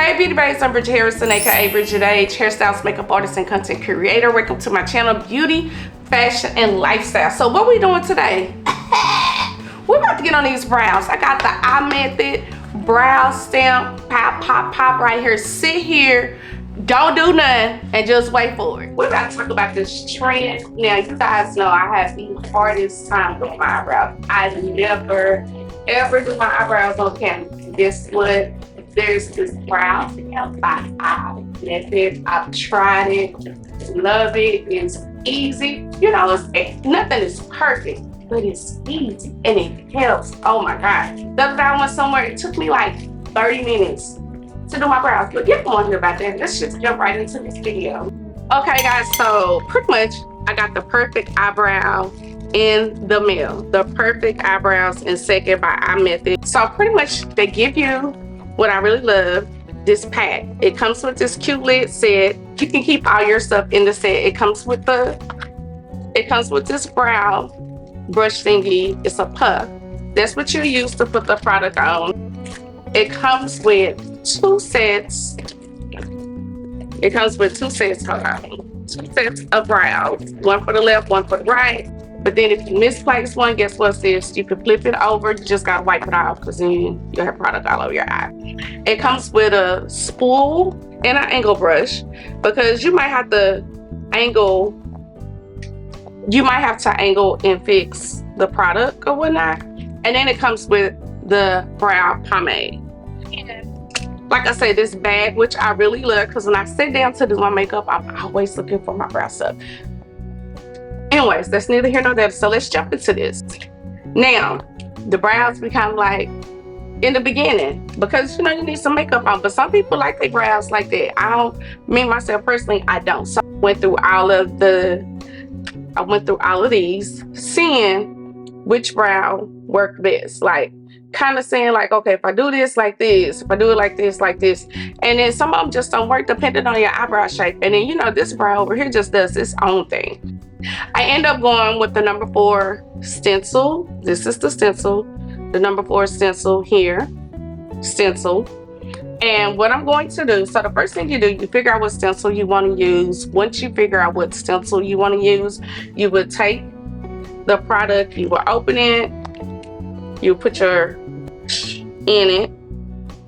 Hey beauty babes, I'm Bridget Harrison, aka Bridget Age, hairstyles, makeup artist, and content creator. Welcome to my channel, Beauty, Fashion, and Lifestyle. So what we doing today? We're about to get on these brows. I got the Imethod brow stamp, pop right here. Sit here, don't do nothing, and just wait for it. We're about to talk about this trend. Now, you guys know I have the hardest time with my eyebrows. I never, ever do my eyebrows on camera. Guess what? There's this brow stamp by Imethod. I've tried it, love it. It's easy. You know, nothing is perfect, but it's easy and it helps. Oh my God. The other day I went somewhere, it took me like 30 minutes to do my brows. But get on here about that. Let's just jump right into this video. Okay guys, so pretty much I got the perfect eyebrow in the mail. The perfect eyebrows in second by Imethod. So pretty much they give you what I really love, this pack. It comes with this cute lid set. You can keep all your stuff in the set. It comes with this brow brush thingy. It's a puff. That's what you use to put the product on. It comes with two sets. It comes with two sets, hold on. Two sets of brows. One for the left, one for the right. But then if you misplace one, guess what's this? You can flip it over. You just gotta wipe it off because then you'll have product all over your eye. It comes with a spool and an angle brush because you might have to angle and fix the product or whatnot. And then it comes with the brow pomade. And like I said, this bag, which I really love because when I sit down to do my makeup, I'm always looking for my brow stuff. Anyways, that's neither here nor there. So let's jump into this. Now, the brows become like in the beginning because you know you need some makeup on, but some people like their brows like that. Me myself personally, I don't. So I went through all of these, seeing which brow worked best. Like kind of saying like, okay, if I do this like this, if I do it like this, and then some of them just don't work depending on your eyebrow shape. And then you know this brow over here just does its own thing. I end up going with the number 4 stencil. This is the stencil. The number 4 stencil here. Stencil. And what I'm going to do, so the first thing you do, you figure out what stencil you want to use. Once you figure out what stencil you want to use, you would take the product, you will open it, you put your in it,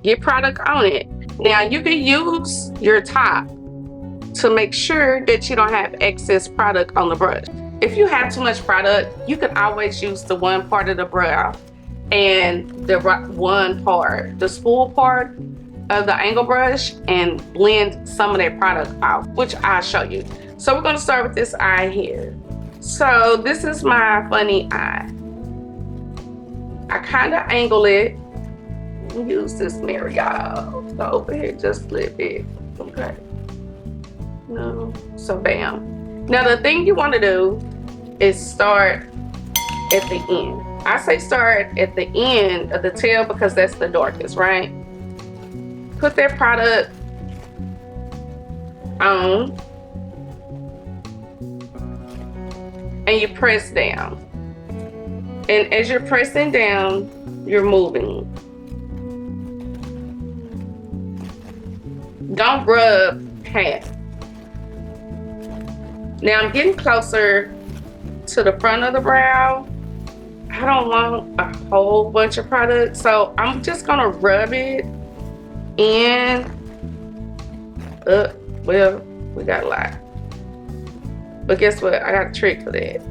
get product on it. Now you can use your top to make sure that you don't have excess product on the brush. If you have too much product, you can always use the one part of the brow and the one part, the spool part of the angle brush, and blend some of that product out, which I'll show you. So we're gonna start with this eye here. So this is my funny eye. I kind of angle it. Use this mirror, y'all. So over here, just flip it. Okay. No. So bam. Now the thing you want to do is start at the end. I say start at the end of the tail because that's the darkest, right? Put that product on and you press down. And as you're pressing down, you're moving. Don't rub half. Now I'm getting closer to the front of the brow. I don't want a whole bunch of product, so I'm just gonna rub it in. Well, we got a lot. But guess what? I got a trick for that.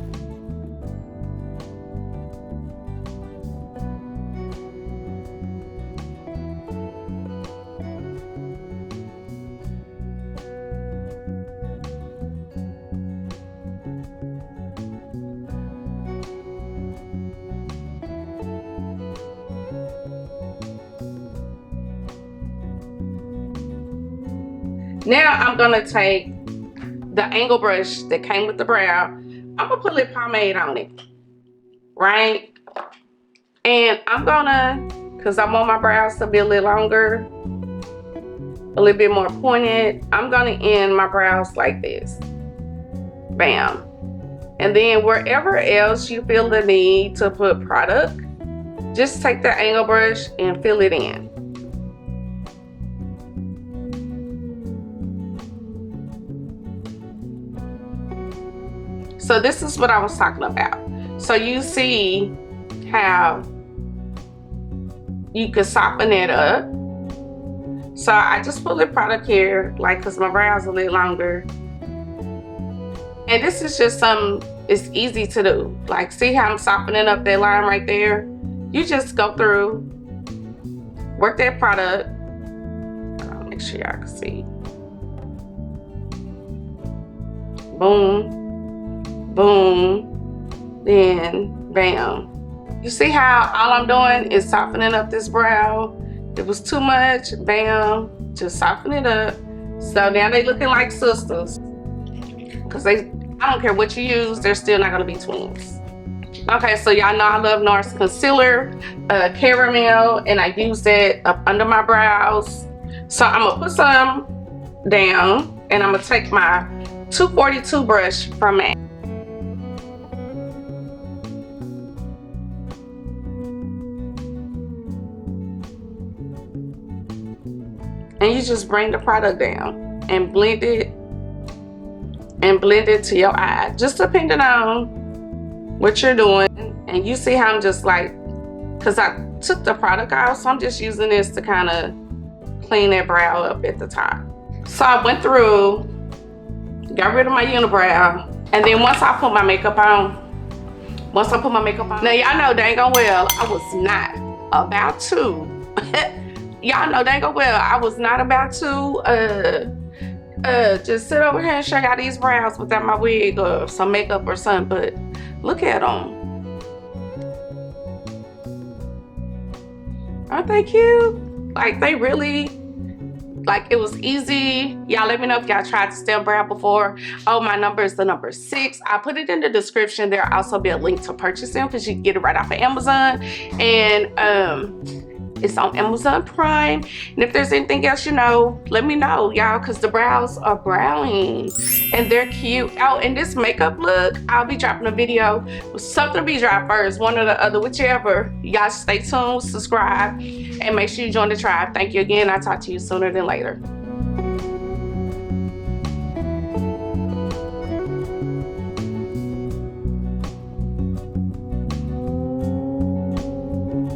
Now I'm gonna take the angle brush that came with the brow. I'm gonna put lip pomade on it, right? And I'm gonna, cause I want my brows to be a little longer, a little bit more pointed, I'm gonna end my brows like this. Bam. And then wherever else you feel the need to put product, just take the angle brush and fill it in. So this is what I was talking about. So you see how you can soften it up. So I just put lip product here, like, cause my brows a little longer. And this is just something, it's easy to do. Like, see how I'm softening up that line right there? You just go through, work that product. I'll make sure y'all can see. Boom, boom, then bam. You see how all I'm doing is softening up this brow? It was too much, bam, just soften it up. So now they looking like sisters. Cause I don't care what you use, they're still not gonna be twins. Okay, so y'all know I love Nars concealer, caramel, and I use that up under my brows. So I'm gonna put some down, and I'm gonna take my 242 brush from MAC. And you just bring the product down and blend it to your eye, just depending on what you're doing. And you see how I'm just like, because I took the product out, so I'm just using this to kind of clean that brow up at the top. So I went through, got rid of my unibrow, and then once I put my makeup on, now y'all know dang on well I was not about to y'all know dang on well I was not about to just sit over here and show y'all these brows without my wig or some makeup or something. But look at them, aren't they cute? Like, they really, like, it was easy. Y'all let me know if y'all tried to stamp brow before. Oh, my number is the number 6. I put it in the description. There'll also be a link to purchase them because you can get it right off of Amazon. And it's on Amazon Prime. And if there's anything else, you know, let me know, y'all, because the brows are browning and they're cute. Oh, and this makeup look, I'll be dropping a video. Something to be dropped first, one or the other, whichever. Y'all stay tuned, subscribe, and make sure you join the tribe. Thank you again. I'll talk to you sooner than later.